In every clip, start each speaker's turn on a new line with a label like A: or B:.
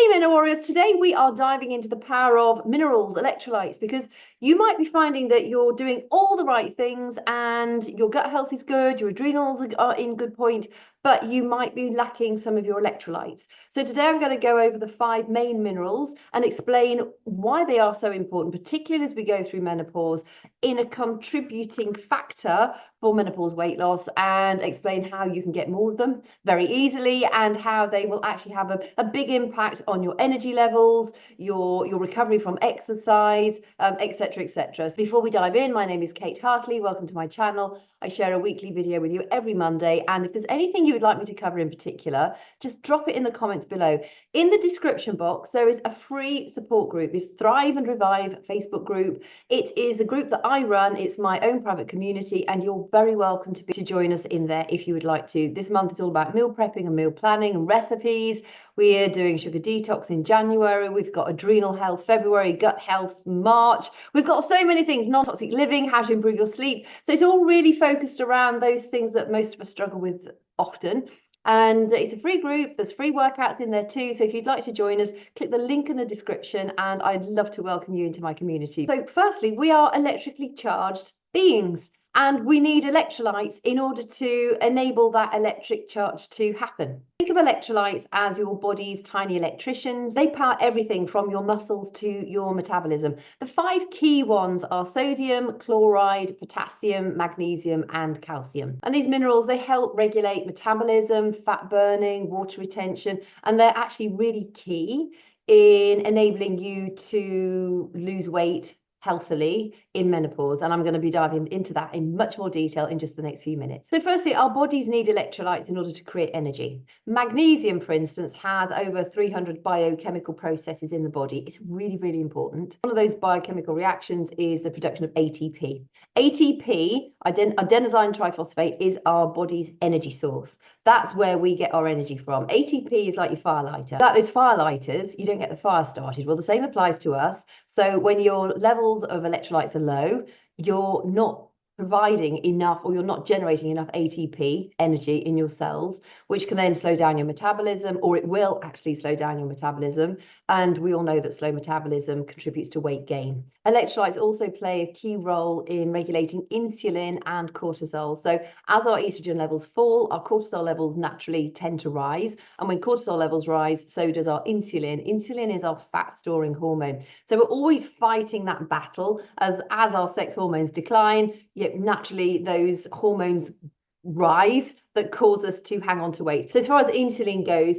A: Hey Mena Warriors, today we are diving into the power of minerals, electrolytes, because you might be finding that you're doing all the right things and your gut health is good, your adrenals are in good point, but you might be lacking some of your electrolytes. So today I'm going to go over the 5 main minerals and explain why they are so important, particularly as we go through menopause, in a contributing factor for menopause weight loss, and explain how you can get more of them very easily and how they will actually have a big impact on your energy levels, your recovery from exercise, etc, etc. So before we dive in, my name is Kate Hartley. Welcome to my channel. I share a weekly video with you every Monday, and if there's anything you would like me to cover in particular, just drop it in the comments below. In the description box there is a free support group. It's Thrive and Revive Facebook group. It is the group that I run. It's my own private community, and you're very welcome to join us in there if you would like to. This month is all about meal prepping and meal planning and recipes. We're doing sugar detox in January. We've got adrenal health February, gut health March. We've got so many things, non-toxic living, how to improve your sleep. So it's all really focused around those things that most of us struggle with often. And it's a free group. There's free workouts in there too. So if you'd like to join us, click the link in the description and I'd love to welcome you into my community. So firstly, we are electrically charged beings, and we need electrolytes in order to enable that electric charge to happen. Think of electrolytes as your body's tiny electricians. They power everything from your muscles to your metabolism. The 5 key ones are sodium, chloride, potassium, magnesium, and calcium. And these minerals, they help regulate metabolism, fat burning, water retention, and they're actually really key in enabling you to lose weight healthily in menopause, and I'm going to be diving into that in much more detail in just the next few minutes. So firstly, our bodies need electrolytes in order to create energy. Magnesium, for instance, has over 300 biochemical processes in the body. It's really, really important. One of those biochemical reactions is the production of ATP. ATP, adenosine triphosphate, is our body's energy source. That's where we get our energy from. ATP is like your firelighter. Without those firelighters, you don't get the fire started. Well, the same applies to us. So when your levels of electrolytes are low, you're not providing enough, or you're not generating enough ATP energy in your cells, which can then slow down your metabolism, or it will actually slow down your metabolism. And we all know that slow metabolism contributes to weight gain. Electrolytes also play a key role in regulating insulin and cortisol. So as our estrogen levels fall, our cortisol levels naturally tend to rise. And when cortisol levels rise, so does our insulin. Insulin is our fat storing hormone. So we're always fighting that battle as our sex hormones decline. Yet naturally those hormones rise that cause us to hang on to weight. So as far as insulin goes,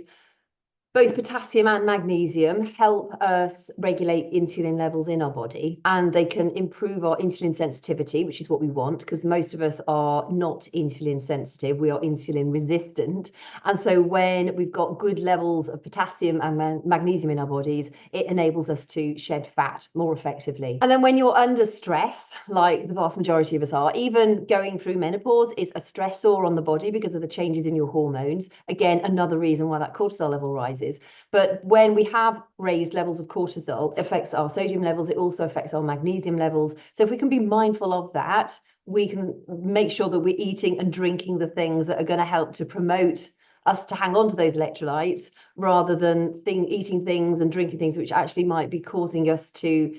A: both potassium and magnesium help us regulate insulin levels in our body, and they can improve our insulin sensitivity, which is what we want, because most of us are not insulin sensitive. We are insulin resistant. And so when we've got good levels of potassium and magnesium in our bodies, it enables us to shed fat more effectively. And then when you're under stress, like the vast majority of us are, even going through menopause is a stressor on the body because of the changes in your hormones. Again, another reason why that cortisol level rises. But when we have raised levels of cortisol, it affects our sodium levels. It also affects our magnesium levels. So if we can be mindful of that, we can make sure that we're eating and drinking the things that are going to help to promote us to hang on to those electrolytes, rather than eating things and drinking things which actually might be causing us to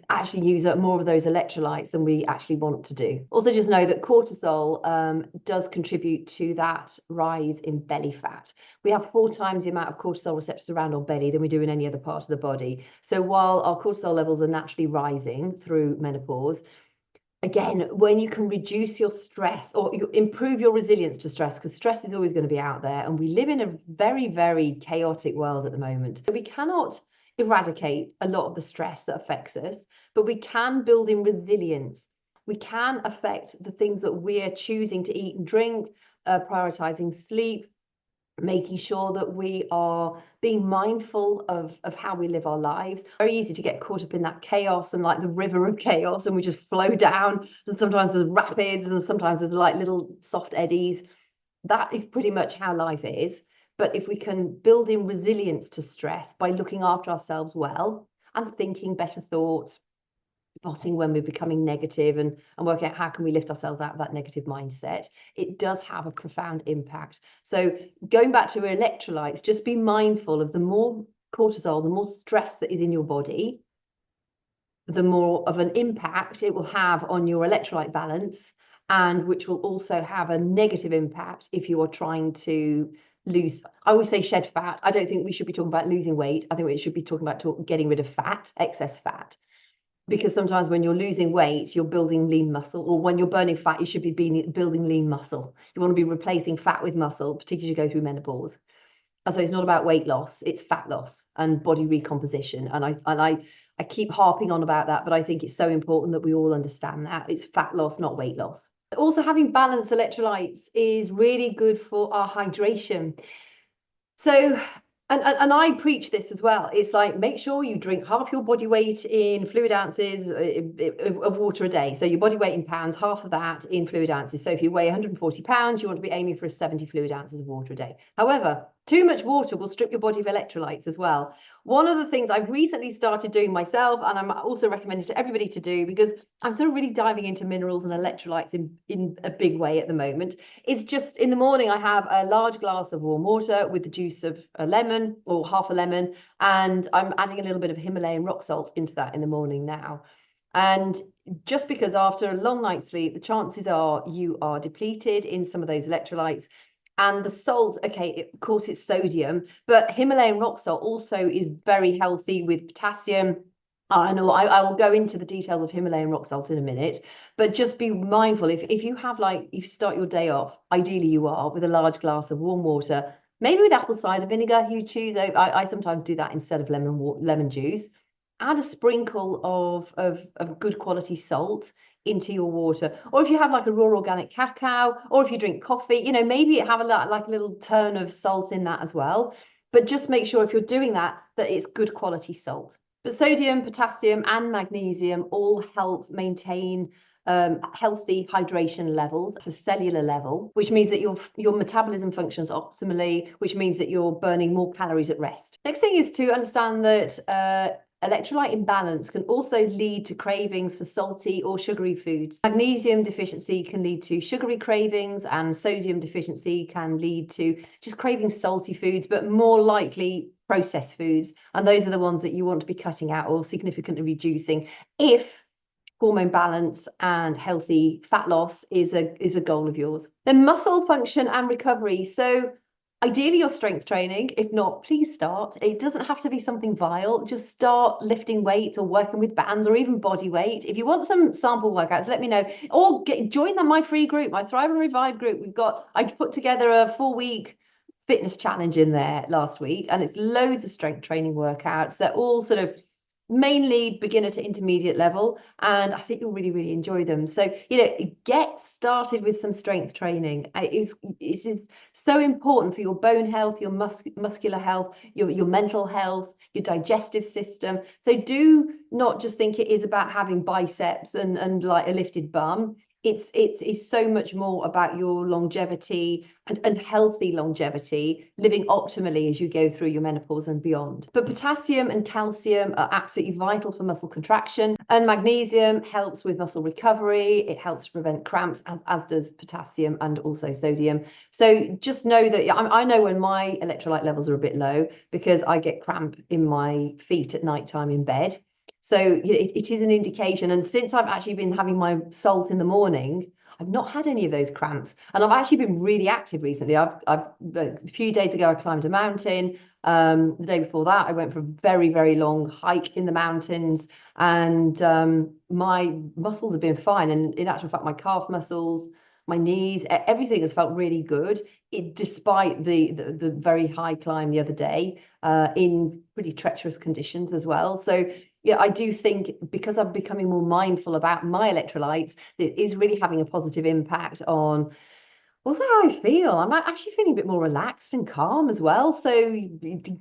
A: actually use up more of those electrolytes than we actually want to do. Also, just know that cortisol does contribute to that rise in belly fat. We have 4 times the amount of cortisol receptors around our belly than we do in any other part of the body. So while our cortisol levels are naturally rising through menopause, again, when you can reduce your stress or you improve your resilience to stress, because stress is always going to be out there, and we live in a very, very chaotic world at the moment. We cannot eradicate a lot of the stress that affects us, but we can build in resilience. We can affect the things that we're choosing to eat and drink, prioritizing sleep, making sure that we are being mindful of how we live our lives. Very easy to get caught up in that chaos and like the river of chaos, and we just flow down, and sometimes there's rapids and sometimes there's like little soft eddies. That is pretty much how life is. But if we can build in resilience to stress by looking after ourselves well and thinking better thoughts, spotting when we're becoming negative, and working out how can we lift ourselves out of that negative mindset, it does have a profound impact. So going back to electrolytes, just be mindful of the more cortisol, the more stress that is in your body, the more of an impact it will have on your electrolyte balance, and which will also have a negative impact if you are trying to lose. I always say shed fat. I don't think we should be talking about losing weight. I think we should be talking about getting rid of fat, excess fat. Because sometimes when you're losing weight, you're building lean muscle, or when you're burning fat, you should be building lean muscle. You want to be replacing fat with muscle, particularly as you go through menopause. And so it's not about weight loss, it's fat loss and body recomposition. And I keep harping on about that, but I think it's so important that we all understand that it's fat loss, not weight loss. Also, having balanced electrolytes is really good for our hydration. So, and I preach this as well. It's like, make sure you drink half your body weight in fluid ounces of water a day. So your body weight in pounds, half of that in fluid ounces. So if you weigh 140 pounds, you want to be aiming for 70 fluid ounces of water a day. However, too much water will strip your body of electrolytes as well. One of the things I've recently started doing myself, and I'm also recommending to everybody to do, because I'm sort of really diving into minerals and electrolytes in a big way at the moment. It's just in the morning, I have a large glass of warm water with the juice of a lemon or half a lemon, and I'm adding a little bit of Himalayan rock salt into that in the morning now. And just because after a long night's sleep, the chances are you are depleted in some of those electrolytes. And the salt, okay, of course it's sodium, but Himalayan rock salt also is very healthy with potassium. I know I will go into the details of Himalayan rock salt in a minute, but just be mindful if you have, like, you start your day off, ideally you are with a large glass of warm water, maybe with apple cider vinegar, you choose. I sometimes do that instead of lemon juice. Add a sprinkle of good quality salt into your water, or if you have like a raw organic cacao, or if you drink coffee, you know, maybe have like a little turn of salt in that as well. But just make sure if you're doing that it's good quality salt. But sodium, potassium, and magnesium all help maintain healthy hydration levels at a cellular level, which means that your metabolism functions optimally, which means that you're burning more calories at rest. Next thing is to understand that electrolyte imbalance can also lead to cravings for salty or sugary foods. Magnesium deficiency can lead to sugary cravings, and sodium deficiency can lead to just craving salty foods, but more likely processed foods. And those are the ones that you want to be cutting out or significantly reducing if hormone balance and healthy fat loss is a goal of yours. Then muscle function and recovery. So ideally, your strength training. If not, please start. It doesn't have to be something vile. Just start lifting weights or working with bands or even body weight. If you want some sample workouts, let me know. Or join my free group, my Thrive and Revive group. I put together a 4-week fitness challenge in there last week, and it's loads of strength training workouts. They're all sort of mainly beginner to intermediate level, and I think you'll really, really enjoy them. So, you know, get started with some strength training. It is so important for your bone health, your muscular health, your mental health, your digestive system. So do not just think it is about having biceps and like a lifted bum. It's so much more about your longevity and healthy longevity, living optimally as you go through your menopause and beyond. But potassium and calcium are absolutely vital for muscle contraction, and magnesium helps with muscle recovery. It helps to prevent cramps, as does potassium and also sodium. So just know that I know when my electrolyte levels are a bit low, because I get cramp in my feet at nighttime in bed. So it is an indication. And since I've actually been having my salt in the morning, I've not had any of those cramps. And I've actually been really active recently. A few days ago, I climbed a mountain. The day before that, I went for a very, very long hike in the mountains. And my muscles have been fine. And in actual fact, my calf muscles, my knees, everything has felt really good, despite the very high climb the other day in pretty treacherous conditions as well. So yeah, I do think because I'm becoming more mindful about my electrolytes, it is really having a positive impact on also how I feel. I'm actually feeling a bit more relaxed and calm as well. So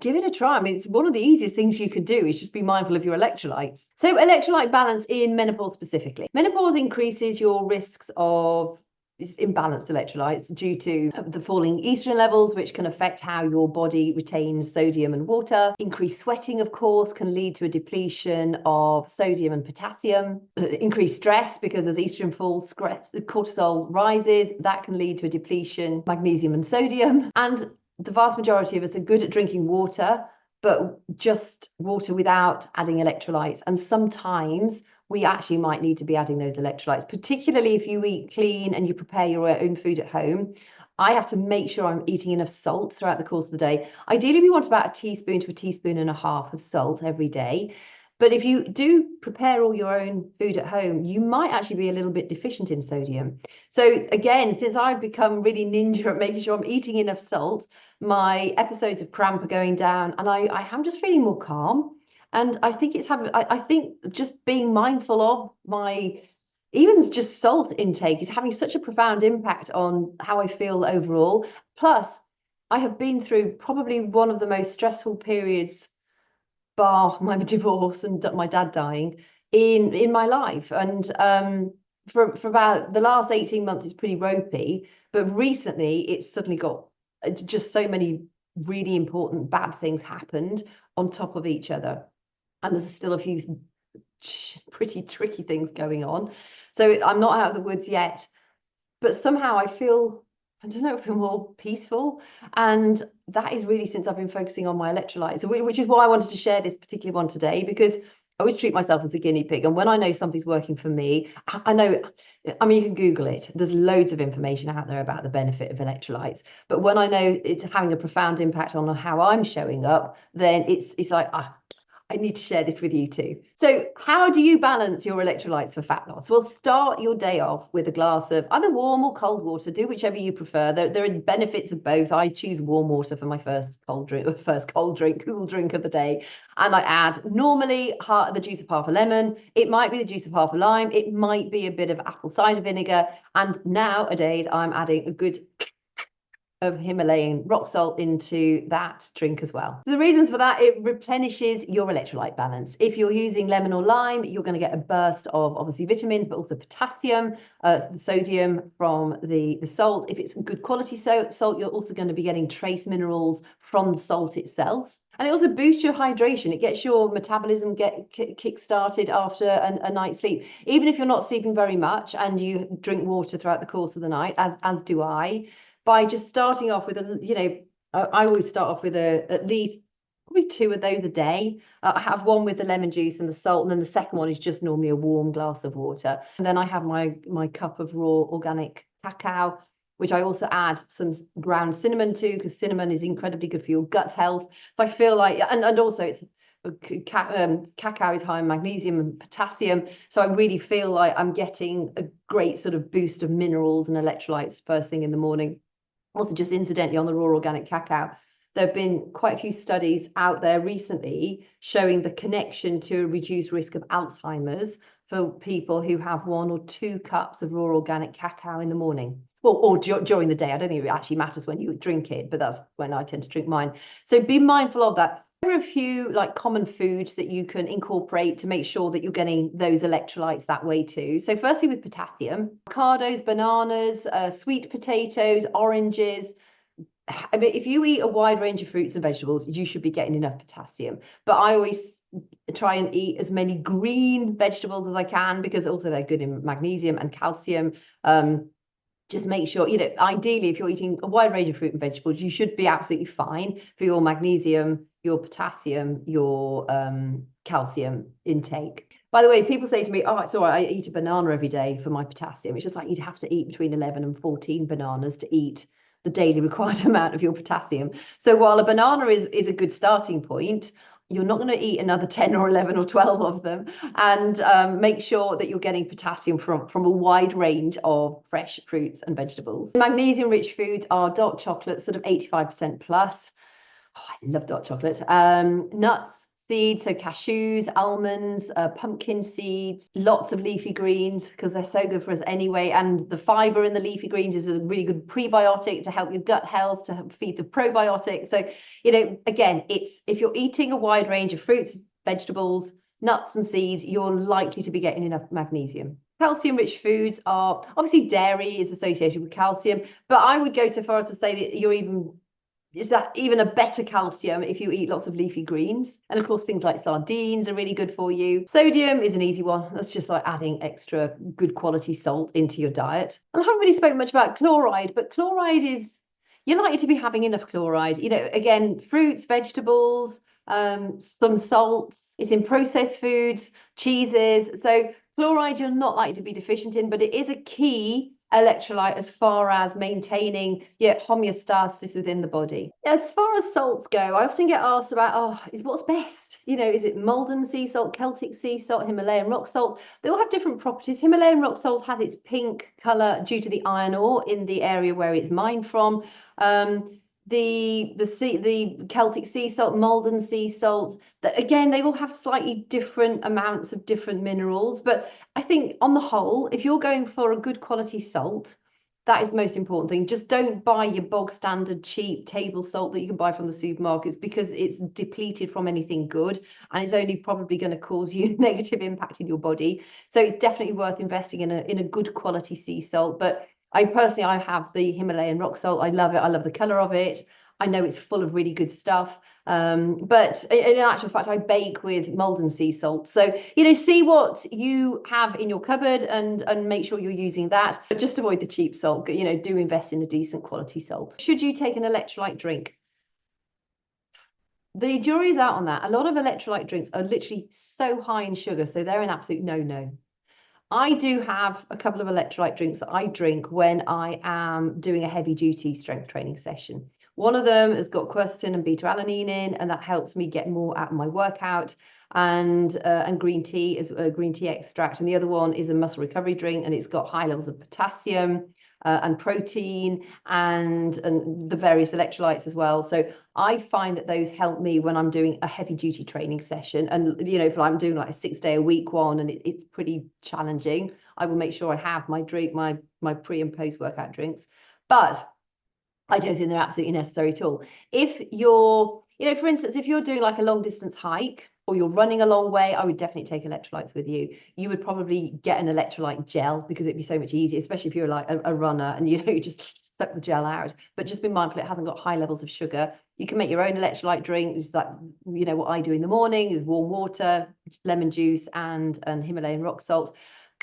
A: give it a try. I mean, it's one of the easiest things you could do is just be mindful of your electrolytes. So electrolyte balance in menopause specifically. Menopause increases your risks of imbalanced electrolytes due to the falling estrogen levels, which can affect how your body retains sodium and water. Increased sweating, of course, can lead to a depletion of sodium and potassium. Increased stress, because as estrogen falls, cortisol rises. That can lead to a depletion of magnesium and sodium. And the vast majority of us are good at drinking water, but just water without adding electrolytes. And sometimes we actually might need to be adding those electrolytes, particularly if you eat clean and you prepare your own food at home. I have to make sure I'm eating enough salt throughout the course of the day. Ideally, we want about a teaspoon to a teaspoon and a half of salt every day. But if you do prepare all your own food at home, you might actually be a little bit deficient in sodium. So again, since I've become really ninja at making sure I'm eating enough salt, my episodes of cramp are going down, and I am just feeling more calm. And I think it's having, I think just being mindful of my, even just salt intake is having such a profound impact on how I feel overall. Plus, I have been through probably one of the most stressful periods, bar my divorce and my dad dying, in my life. And for about the last 18 months, it's pretty ropey. But recently, it's suddenly got just so many really important bad things happened on top of each other. And there's still a few pretty tricky things going on. So I'm not out of the woods yet, but somehow I feel, I don't know, I feel more peaceful. And that is really since I've been focusing on my electrolytes, which is why I wanted to share this particular one today, because I always treat myself as a guinea pig. And when I know something's working for me, I know, I mean, you can Google it. There's loads of information out there about the benefit of electrolytes. But when I know it's having a profound impact on how I'm showing up, then it's like, I need to share this with you too. So how do you balance your electrolytes for fat loss? Well, start your day off with a glass of either warm or cold water. Do whichever you prefer. There are benefits of both. I choose warm water for my first cool drink of the day. And I add normally the juice of half a lemon. It might be the juice of half a lime. It might be a bit of apple cider vinegar. And nowadays I'm adding a good of Himalayan rock salt into that drink as well. The reasons for that, it replenishes your electrolyte balance. If you're using lemon or lime, you're going to get a burst of obviously vitamins, but also potassium, the sodium from the salt. If it's good quality salt, you're also going to be getting trace minerals from the salt itself. And it also boosts your hydration. It gets your metabolism kick-started after a night's sleep. Even if you're not sleeping very much and you drink water throughout the course of the night, as do I, by just starting off with I always start off with at least probably 2 of those a day. I have one with the lemon juice and the salt, and then the second one is just normally a warm glass of water. And then I have my cup of raw organic cacao, which I also add some ground cinnamon to, because cinnamon is incredibly good for your gut health. So I feel like, and also it's cacao is high in magnesium and potassium, so I really feel like I'm getting a great sort of boost of minerals and electrolytes first thing in the morning. Also, just incidentally, on the raw organic cacao, there have been quite a few studies out there recently showing the connection to a reduced risk of Alzheimer's for people who have 1 or 2 cups of raw organic cacao in the morning. Well, or during the day. I don't think it actually matters when you drink it, but that's when I tend to drink mine. So be mindful of that. There are a few like common foods that you can incorporate to make sure that you're getting those electrolytes that way too. So firstly, with potassium, avocados, bananas, sweet potatoes, oranges. I mean, if you eat a wide range of fruits and vegetables, you should be getting enough potassium. But I always try and eat as many green vegetables as I can, because also they're good in magnesium and calcium. Just make sure, ideally, if you're eating a wide range of fruit and vegetables, you should be absolutely fine for your magnesium, your potassium, your calcium intake. By the way, people say to me, oh, it's all right, I eat a banana every day for my potassium. It's just like you'd have to eat between 11 and 14 bananas to eat the daily required amount of your potassium. So while a banana is a good starting point, you're not going to eat another 10 or 11 or 12 of them. And make sure that you're getting potassium from a wide range of fresh fruits and vegetables. Magnesium rich foods are dark chocolate, sort of 85% plus. Oh, I love dark chocolate. Nuts, seeds, so cashews, almonds, pumpkin seeds, lots of leafy greens, because they're so good for us anyway. And the fiber in the leafy greens is a really good prebiotic to help your gut health, to help feed the probiotic. So, again, if you're eating a wide range of fruits, vegetables, nuts and seeds, you're likely to be getting enough magnesium. Calcium rich foods are, obviously dairy is associated with calcium, but I would go so far as to say that is that even a better calcium if you eat lots of leafy greens. And of course, things like sardines are really good for you. Sodium is an easy one. That's just like adding extra good quality salt into your diet. And I haven't really spoken much about chloride, but chloride you're likely to be having enough chloride. Again, fruits, vegetables, some salts. It's in processed foods, cheeses. So chloride you're not likely to be deficient in, but it is a key electrolyte as far as maintaining homeostasis within the body. As far as salts go, I often get asked about, is what's best? Is it Malden sea salt, Celtic sea salt, Himalayan rock salt? They all have different properties. Himalayan rock salt has its pink color due to the iron ore in the area where it's mined from. The Celtic sea salt, Malden sea salt, that again, they all have slightly different amounts of different minerals. But I think on the whole, if you're going for a good quality salt, that is the most important thing. Just don't buy your bog standard cheap table salt that you can buy from the supermarkets, because it's depleted from anything good and it's only probably going to cause you negative impact in your body. So it's definitely worth investing in a good quality sea salt. But I have the Himalayan rock salt. I love it. I love the color of it. I know it's full of really good stuff. But in actual fact, I bake with Malden sea salt. So, see what you have in your cupboard and make sure you're using that. But just avoid the cheap salt. Do invest in a decent quality salt. Should you take an electrolyte drink? The jury's out on that. A lot of electrolyte drinks are literally so high in sugar, so they're an absolute no-no. I do have a couple of electrolyte drinks that I drink when I am doing a heavy duty strength training session. One of them has got quercetin and beta alanine in, and that helps me get more out of my workout. And green tea is a green tea extract. And the other one is a muscle recovery drink, and it's got high levels of potassium and protein and the various electrolytes as well. So I find that those help me when I'm doing a heavy duty training session. And, if I'm doing like a 6-day-a-week one and it's pretty challenging, I will make sure I have my drink, my pre and post workout drinks. But I don't think they're absolutely necessary at all. If you're, for instance, if you're doing like a long distance hike or you're running a long way, I would definitely take electrolytes with you. You would probably get an electrolyte gel because it'd be so much easier, especially if you're like a runner and you just suck the gel out. But just be mindful it hasn't got high levels of sugar. You can make your own electrolyte drink. It's like, what I do in the morning is warm water, lemon juice, and Himalayan rock salt.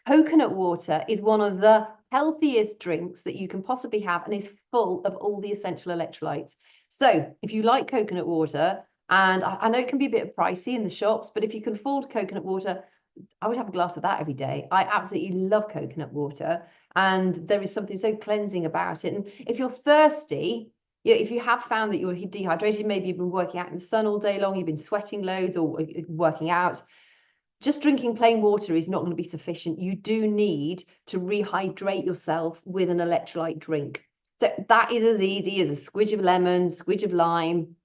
A: Coconut water is one of the healthiest drinks that you can possibly have and is full of all the essential electrolytes. So if you like coconut water, and I know it can be a bit pricey in the shops, but if you can afford coconut water, I would have a glass of that every day. I absolutely love coconut water, and there is something so cleansing about it. And if you're thirsty, if you have found that you're dehydrated, maybe you've been working out in the sun all day long, you've been sweating loads or working out, just drinking plain water is not going to be sufficient. You do need to rehydrate yourself with an electrolyte drink. So that is as easy as a squidge of lemon, squidge of lime,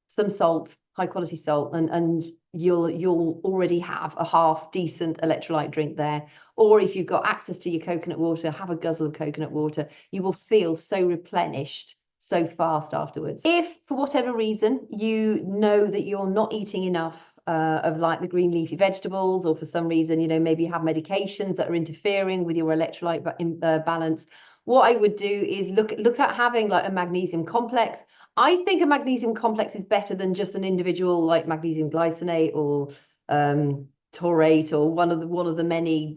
A: some salt, high quality salt, and you'll already have a half decent electrolyte drink there. Or if you've got access to your coconut water, have a guzzle of coconut water. You will feel so replenished so fast afterwards. If for whatever reason you know that you're not eating enough of like the green leafy vegetables, or for some reason, maybe you have medications that are interfering with your electrolyte balance, what I would do is look at having like a magnesium complex. I think a magnesium complex is better than just an individual like magnesium glycinate or taurate or one of the many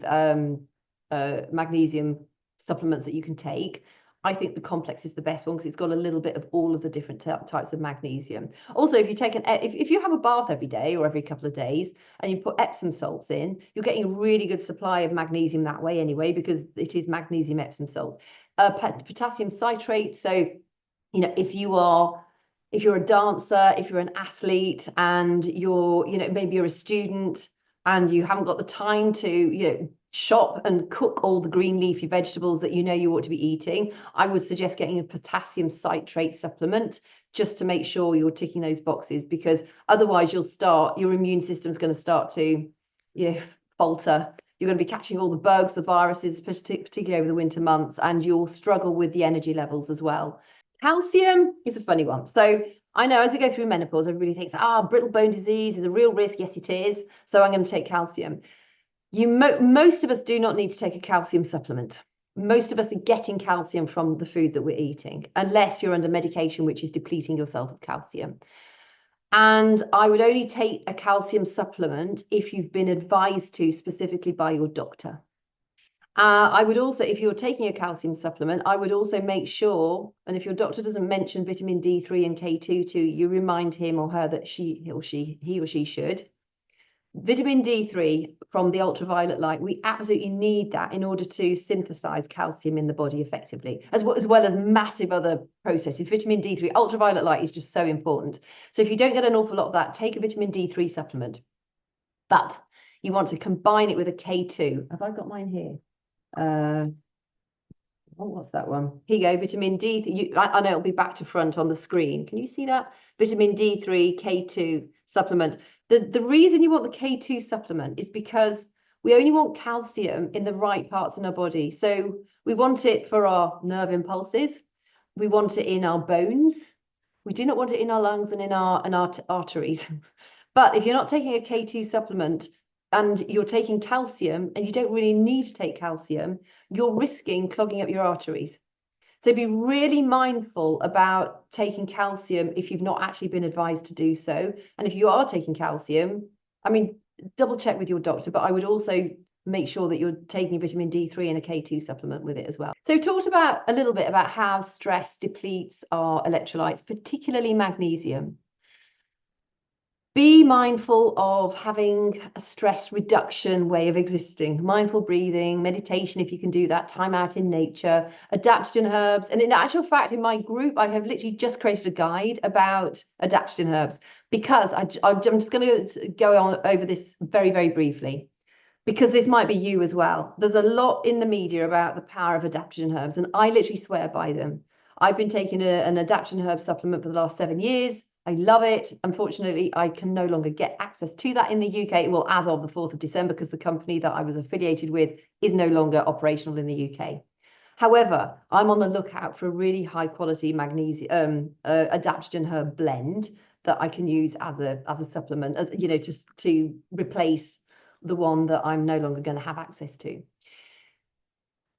A: magnesium supplements that you can take. I think the complex is the best one because it's got a little bit of all of the different types of magnesium. Also, if you take if you have a bath every day or every couple of days and you put Epsom salts in, you're getting a really good supply of magnesium that way anyway, because it is magnesium Epsom salts. Potassium citrate. So, if you're a dancer, if you're an athlete, and you're, maybe you're a student and you haven't got the time to, shop and cook all the green leafy vegetables that you ought to be eating, I would suggest getting a potassium citrate supplement just to make sure you're ticking those boxes, because otherwise your immune system's going to start to falter. You're going to be catching all the bugs, the viruses, particularly over the winter months, and you'll struggle with the energy levels as well. Calcium is a funny one. So I know as we go through menopause, everybody thinks, brittle bone disease is a real risk. Yes, it is. So I'm going to take calcium. Most of us do not need to take a calcium supplement. Most of us are getting calcium from the food that we're eating, unless you're under medication, which is depleting yourself of calcium. And I would only take a calcium supplement if you've been advised to specifically by your doctor. I would also, if you're taking a calcium supplement, I would also make sure, and if your doctor doesn't mention vitamin D3 and K2 to you, remind him or her that he or she should. Vitamin D3 from the ultraviolet light, we absolutely need that in order to synthesize calcium in the body effectively, as well as massive other processes. Vitamin D3, ultraviolet light is just so important. So if you don't get an awful lot of that, take a vitamin D3 supplement. But you want to combine it with a K2. Have I got mine here? What's that one? Here you go, vitamin D. I know it'll be back to front on the screen. Can you see that? Vitamin D3, K2 supplement. The reason you want the K2 supplement is because we only want calcium in the right parts in our body. So we want it for our nerve impulses. We want it in our bones. We do not want it in our lungs and in our arteries. But if you're not taking a K2 supplement and you're taking calcium and you don't really need to take calcium, you're risking clogging up your arteries. So be really mindful about taking calcium if you've not actually been advised to do so. And if you are taking calcium, I mean, double check with your doctor, but I would also make sure that you're taking vitamin D3 and a K2 supplement with it as well. So talked about a little bit about how stress depletes our electrolytes, particularly magnesium. Be mindful of having a stress reduction way of existing. Mindful breathing, meditation, if you can do that, time out in nature, adaptogen herbs. And in actual fact, in my group, I have literally just created a guide about adaptogen herbs because I'm just going to go on over this very, very briefly because this might be you as well. There's a lot in the media about the power of adaptogen herbs, and I literally swear by them. I've been taking an adaptogen herb supplement for the last 7 years. I love it. Unfortunately, I can no longer get access to that in the UK, well, as of the 4th of December, because the company that I was affiliated with is no longer operational in the UK. However, I'm on the lookout for a really high quality magnesium adaptogen herb blend that I can use as a supplement, as you know, just to replace the one that I'm no longer going to have access to.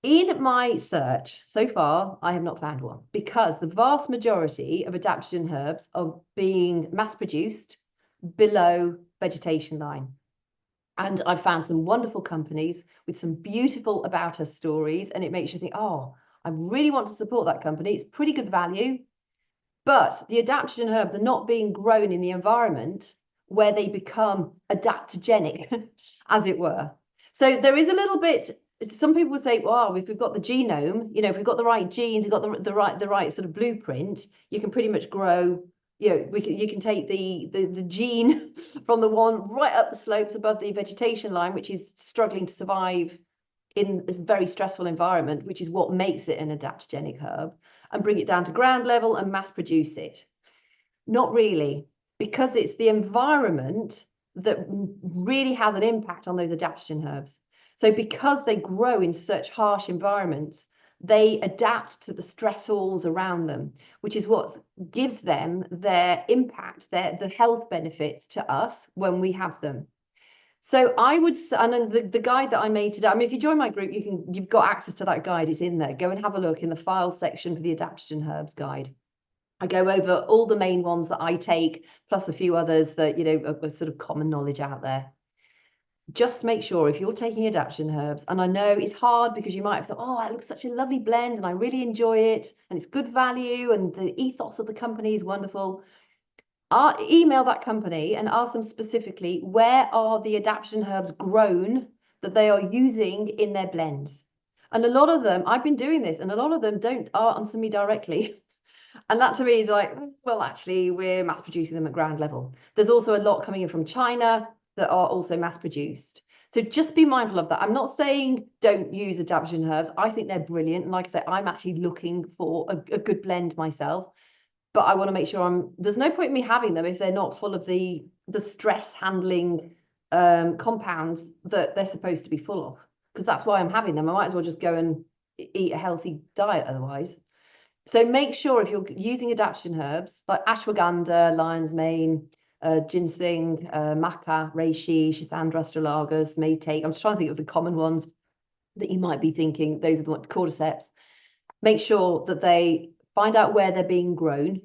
A: In my search so far, I have not found one because the vast majority of adaptogen herbs are being mass produced below vegetation line. And I've found some wonderful companies with some beautiful about us stories, and it makes you think, oh, I really want to support that company. It's pretty good value, but the adaptogen herbs are not being grown in the environment where they become adaptogenic, as it were. So there is a little bit. Some people say, well, if we've got the genome, you know, if we've got the right genes, we've got the right sort of blueprint, you can pretty much grow, you know, you can take the gene from the one right up the slopes above the vegetation line, which is struggling to survive in a very stressful environment, which is what makes it an adaptogenic herb, and bring it down to ground level and mass produce it. Not really, because it's the environment that really has an impact on those adaptogen herbs. So because they grow in such harsh environments, they adapt to the stressors around them, which is what gives them their impact, the health benefits to us when we have them. So I would, and then the guide that I made today, I mean, if you join my group, you've got access to that guide. It's in there. Go and have a look in the files section for the adaptogen herbs guide. I go over all the main ones that I take, plus a few others that, you know, are sort of common knowledge out there. Just make sure if you're taking adaptogen herbs, and I know it's hard because you might have thought, oh, that looks such a lovely blend and I really enjoy it and it's good value and the ethos of the company is wonderful. Email that company and ask them specifically, where are the adaptogen herbs grown that they are using in their blends? And a lot of them, I've been doing this, and a lot of them don't answer me directly. And that to me is like, well, actually, we're mass producing them at ground level. There's also a lot coming in from China that are also mass produced. So just be mindful of that. I'm not saying don't use adaptogen herbs. I think they're brilliant. And like I said, I'm actually looking for a good blend myself. But I want to make sure there's no point in me having them if they're not full of the stress handling compounds that they're supposed to be full of. Because that's why I'm having them. I might as well just go and eat a healthy diet otherwise. So make sure if you're using adaptogen herbs like ashwagandha, lion's mane, ginseng, maca, reishi, schisandra, astragalus, maytake. I'm just trying to think of the common ones that you might be thinking. Those are the cordyceps. Make sure that they find out where they're being grown.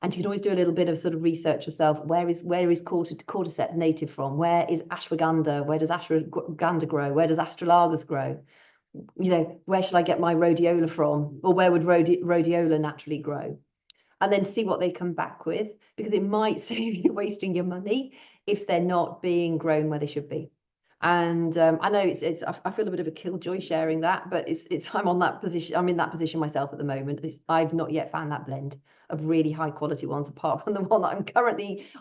A: And you can always do a little bit of sort of research yourself. Where is cordyceps native from? Where is ashwagandha? Where does ashwagandha grow? Where does astragalus grow? where should I get my rhodiola from? Or where would rhodiola naturally grow? And then see what they come back with, because it might save you wasting your money if they're not being grown where they should be. And I know I feel a bit of a killjoy sharing that, but I'm on that position. I'm in that position myself at the moment. I've not yet found that blend of really high quality ones, apart from the one that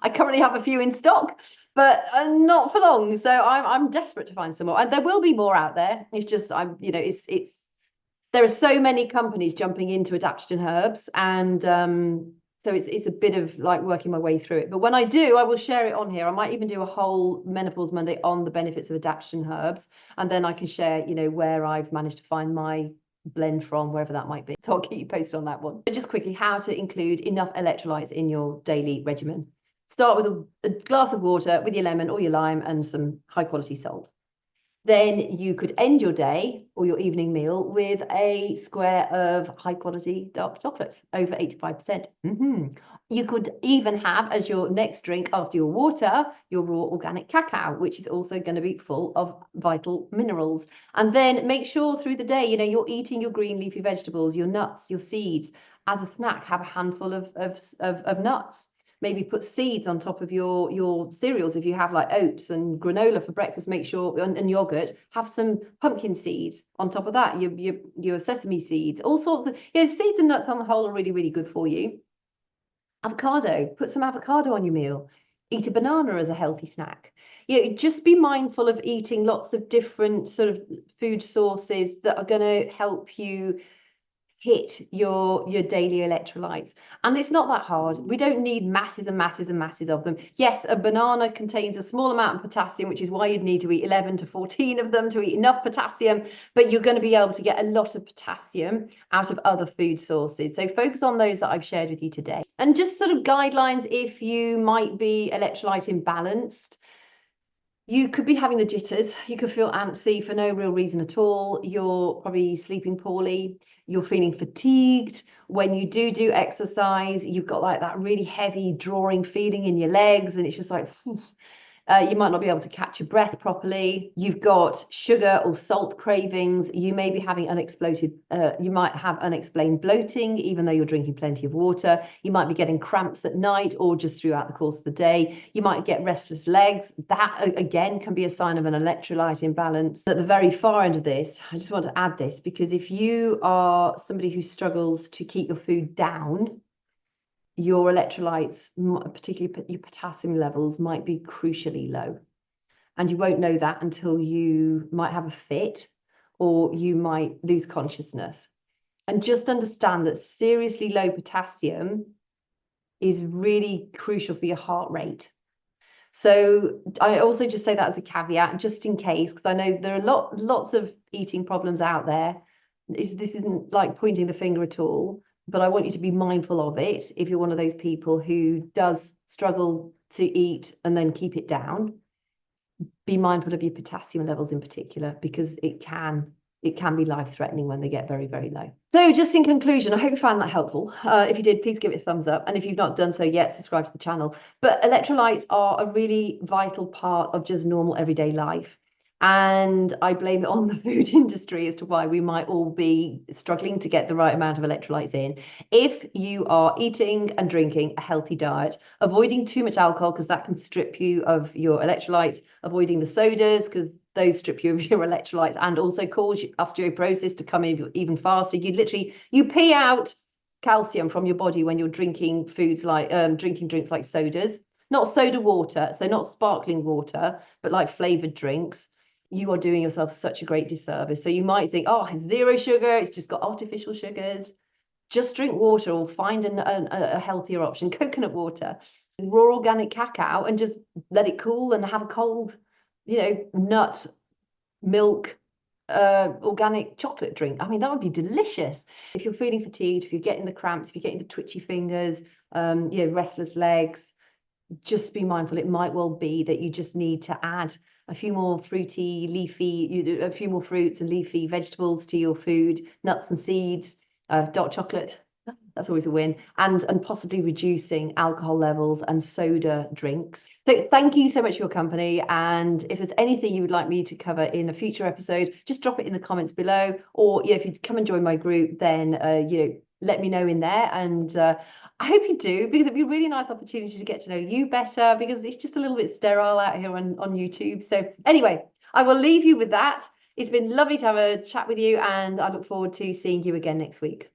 A: I currently have a few in stock, but not for long. So I'm desperate to find some more, and there will be more out there. It's just it's there are so many companies jumping into adaptogen herbs, and so it's a bit of like working my way through it. But when I do, I will share it on here. I might even do a whole Menopause Monday on the benefits of adaptogen herbs, and then I can share, where I've managed to find my blend from, wherever that might be. So I'll keep you posted on that one. Just quickly, how to include enough electrolytes in your daily regimen. Start with a glass of water with your lemon or your lime and some high quality salt. Then you could end your day or your evening meal with a square of high quality dark chocolate, over 85%. You could even have as your next drink after your water, your raw organic cacao, which is also going to be full of vital minerals. And then make sure through the day, you're eating your green leafy vegetables, your nuts, your seeds. As a snack, have a handful of nuts. Maybe put seeds on top of your cereals. If you have like oats and granola for breakfast, make sure, and yogurt, have some pumpkin seeds on top of that, your sesame seeds, all sorts of, seeds and nuts on the whole are really, really good for you. Avocado, put some avocado on your meal. Eat a banana as a healthy snack. Just be mindful of eating lots of different sort of food sources that are going to help you hit your daily electrolytes. And it's not that hard. We don't need masses and masses and masses of them. Yes, a banana contains a small amount of potassium, which is why you'd need to eat 11 to 14 of them to eat enough potassium, but you're going to be able to get a lot of potassium out of other food sources. So focus on those that I've shared with you today. And just sort of guidelines if you might be electrolyte imbalanced. You could be having the jitters. You could feel antsy for no real reason at all. You're probably sleeping poorly. You're feeling fatigued. When you do exercise, you've got like that really heavy drawing feeling in your legs, and it's just like, you might not be able to catch your breath properly. You've got sugar or salt cravings. You may be having you might have unexplained bloating, even though you're drinking plenty of water. You might be getting cramps at night or just throughout the course of the day. You might get restless legs. That, again, can be a sign of an electrolyte imbalance. At the very far end of this, I just want to add this, because if you are somebody who struggles to keep your food down, your electrolytes, particularly your potassium levels, might be crucially low. And you won't know that until you might have a fit or you might lose consciousness. And just understand that seriously low potassium is really crucial for your heart rate. So I also just say that as a caveat, just in case, because I know there are lots of eating problems out there. This isn't like pointing the finger at all, but I want you to be mindful of it if you're one of those people who does struggle to eat and then keep it down. Be mindful of your potassium levels in particular, because it can be life-threatening when they get very, very low. So just in conclusion, I hope you found that helpful. If you did, please give it a thumbs up. And if you've not done so yet, subscribe to the channel. But electrolytes are a really vital part of just normal everyday life. And I blame it on the food industry as to why we might all be struggling to get the right amount of electrolytes in. If you are eating and drinking a healthy diet, avoiding too much alcohol, because that can strip you of your electrolytes, avoiding the sodas, because those strip you of your electrolytes and also cause osteoporosis to come in even faster. You pee out calcium from your body when you're drinking foods like drinking drinks like sodas, not soda water, so not sparkling water, but like flavored drinks. You are doing yourself such a great disservice. So you might think, oh, it's zero sugar, it's just got artificial sugars. Just drink water, or find a healthier option, coconut water, raw organic cacao, and just let it cool and have a cold, nut milk organic chocolate drink. I mean, that would be delicious. If you're feeling fatigued, if you're getting the cramps, if you're getting the twitchy fingers, restless legs, just be mindful. It might well be that you just need to add a few more fruity, leafy, a few more fruits and leafy vegetables to your food, nuts and seeds, dark chocolate. That's always a win. And possibly reducing alcohol levels and soda drinks. So thank you so much for your company. And if there's anything you would like me to cover in a future episode, just drop it in the comments below. Or if you come and join my group, then let me know in there. And I hope you do, because it'd be a really nice opportunity to get to know you better, because it's just a little bit sterile out here on YouTube. So anyway, I will leave you with that. It's been lovely to have a chat with you, and I look forward to seeing you again next week.